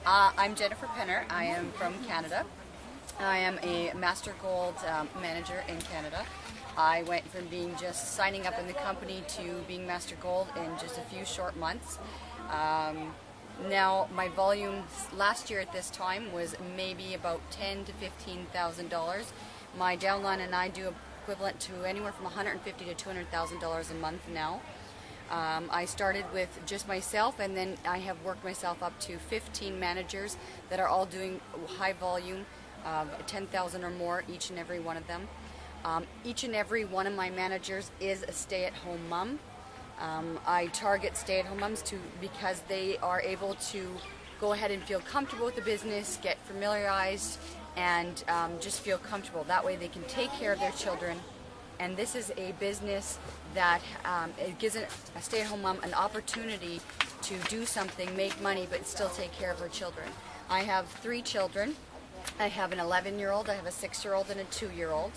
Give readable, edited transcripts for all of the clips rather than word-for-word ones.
I'm Jennifer Penner. I am from Canada. I am a Master Gold manager in Canada. I went from being just signing up in the company to being Master Gold in just a few short months. Now my volume last year at this time was maybe about $10,000 to $15,000. My downline and I do equivalent to anywhere from $150,000 to $200,000 a month now. I started with just myself, and then I have worked myself up to 15 managers that are all doing high volume, 10,000 or more, each and every one of them. Each and every one of my managers is a stay-at-home mom. I target stay-at-home moms because they are able to go ahead and feel comfortable with the business, get familiarized, and just feel comfortable. That way they can take care of their children. And this is a business that it gives a stay-at-home mom an opportunity to do something, make money, but still take care of her children. I have 3 children. I have an 11-year-old, I have a 6-year-old, and a 2-year-old.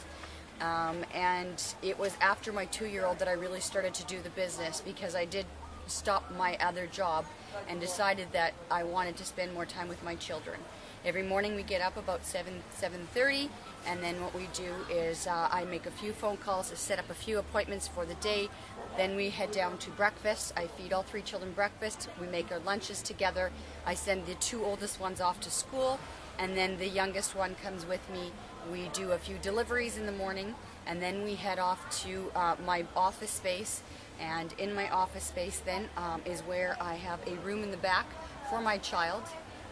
And it was after my 2-year-old that I really started to do the business, because I did stop my other job and decided that I wanted to spend more time with my children. Every morning we get up about 7:30, and then what we do is I make a few phone calls to set up a few appointments for the day. Then we head down to breakfast. I feed all 3 children breakfast. We make our lunches together. I send the 2 oldest ones off to school, and then the youngest one comes with me. We do a few deliveries in the morning, and then we head off to my office space. And in my office space then is where I have a room in the back for my child.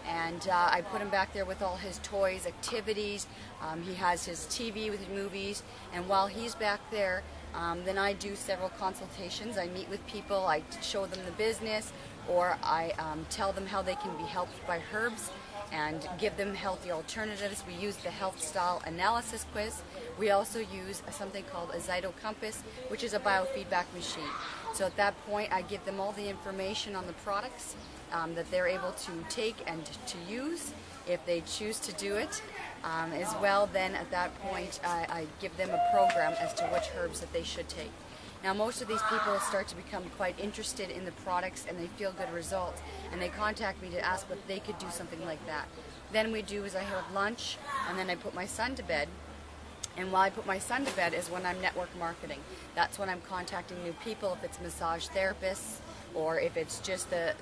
And I put him back there with all his toys, activities. He has his TV with his movies. And while he's back there, then I do several consultations. I meet with people, I show them the business, or I tell them how they can be helped by herbs and give them healthy alternatives. We use the health style analysis quiz. We also use something called a Zyto Compass, which is a biofeedback machine. So at that point, I give them all the information on the products that they're able to take and to use if they choose to do it. As well, then at that point, I give them a program as to which herbs that they should take. Now, most of these people start to become quite interested in the products, and they feel good results, and they contact me to ask if they could do something like that. Then we do is I have lunch, and then I put my son to bed. And while I put my son to bed is when I'm network marketing. That's when I'm contacting new people, if it's massage therapists, or if it's just the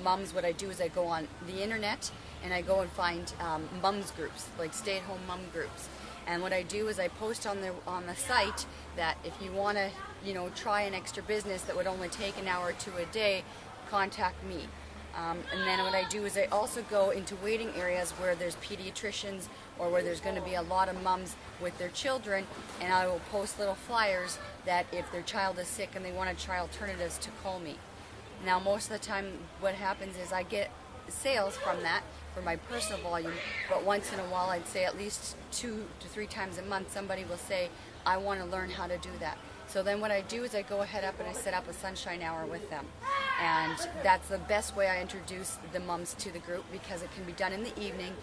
mums. What I do is I go on the internet and I go and find mums groups, like stay-at-home mum groups. And what I do is I post on the site that if you want to, try an extra business that would only take an hour or 2 a day, contact me. And then what I do is I also go into waiting areas where there's pediatricians or where there's going to be a lot of mums with their children, and I will post little flyers that if their child is sick and they want to try alternatives, to call me. Now, most of the time what happens is I get sales from that for my personal volume, but once in a while, I'd say at least 2 to 3 times a month, somebody will say, I want to learn how to do that. So then what I do is I go ahead up and I set up a sunshine hour with them. And that's the best way I introduce the mums to the group, because it can be done in the evening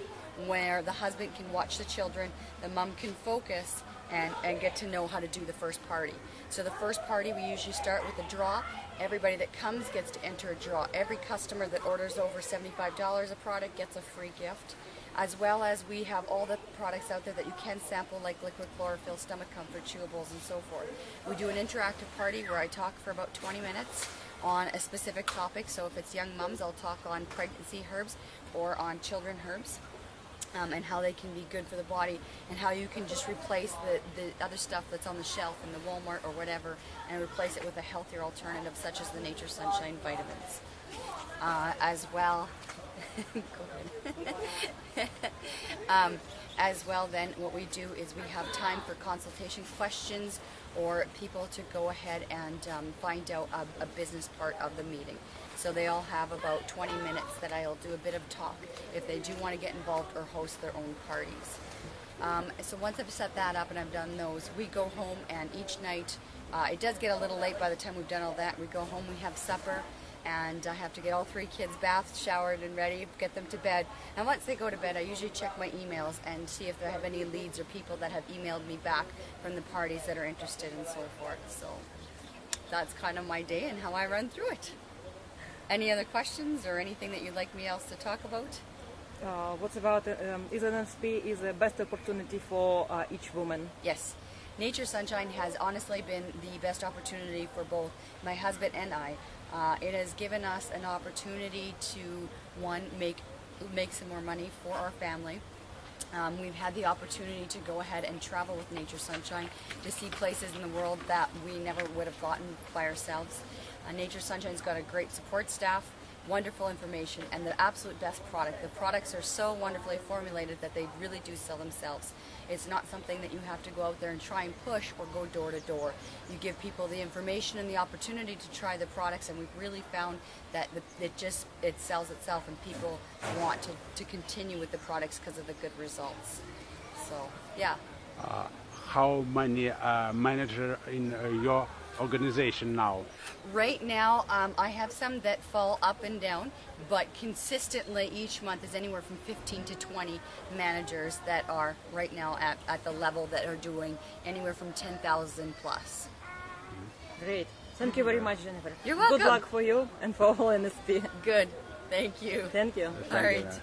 where the husband can watch the children, the mum can focus and get to know how to do the first party. So the first party, we usually start with a draw. Everybody that comes gets to enter a draw. Every customer that orders over $75 a product gets a free gift, as well as we have all the products out there that you can sample, like liquid chlorophyll, stomach comfort, chewables, and so forth. We do an interactive party where I talk for about 20 minutes on a specific topic. So if it's young mums, I'll talk on pregnancy herbs or on children herbs. And how they can be good for the body, and how you can just replace the other stuff that's on the shelf in the Walmart or whatever, and replace it with a healthier alternative, such as the Nature Sunshine vitamins. As well, as well, then what we do is we have time for consultation questions, or people to go ahead and find out a business part of the meeting. So they all have about 20 minutes that I'll do a bit of talk if they do want to get involved or host their own parties. So once I've set that up and I've done those, we go home, and each night, it does get a little late by the time we've done all that. We go home, we have supper, and I have to get all 3 kids bathed, showered, and ready, get them to bed. And once they go to bed, I usually check my emails and see if I have any leads or people that have emailed me back from the parties that are interested and so forth. So that's kind of my day and how I run through it. Any other questions or anything that you'd like me else to talk about? What's about is NSP is the best opportunity for each woman? Yes. Nature Sunshine has honestly been the best opportunity for both my husband and I. It has given us an opportunity to, one, make some more money for our family. We've had the opportunity to go ahead and travel with Nature Sunshine to see places in the world that we never would have gotten by ourselves. Nature Sunshine's got a great support staff, wonderful information, and the absolute best product. The products are so wonderfully formulated that they really do sell themselves. It's not something that you have to go out there and try and push or go door to door. You give people the information and the opportunity to try the products, and we've really found that it sells itself, and people want to continue with the products because of the good results. So, yeah. How many managers in your organization now? Right now, I have some that fall up and down, but consistently each month is anywhere from 15 to 20 managers that are right now at the level that are doing anywhere from 10,000 plus. Great. Thank you very much, Jennifer. You're welcome. Good luck for you and for all NSP. Good. Thank you. Thank you. All right.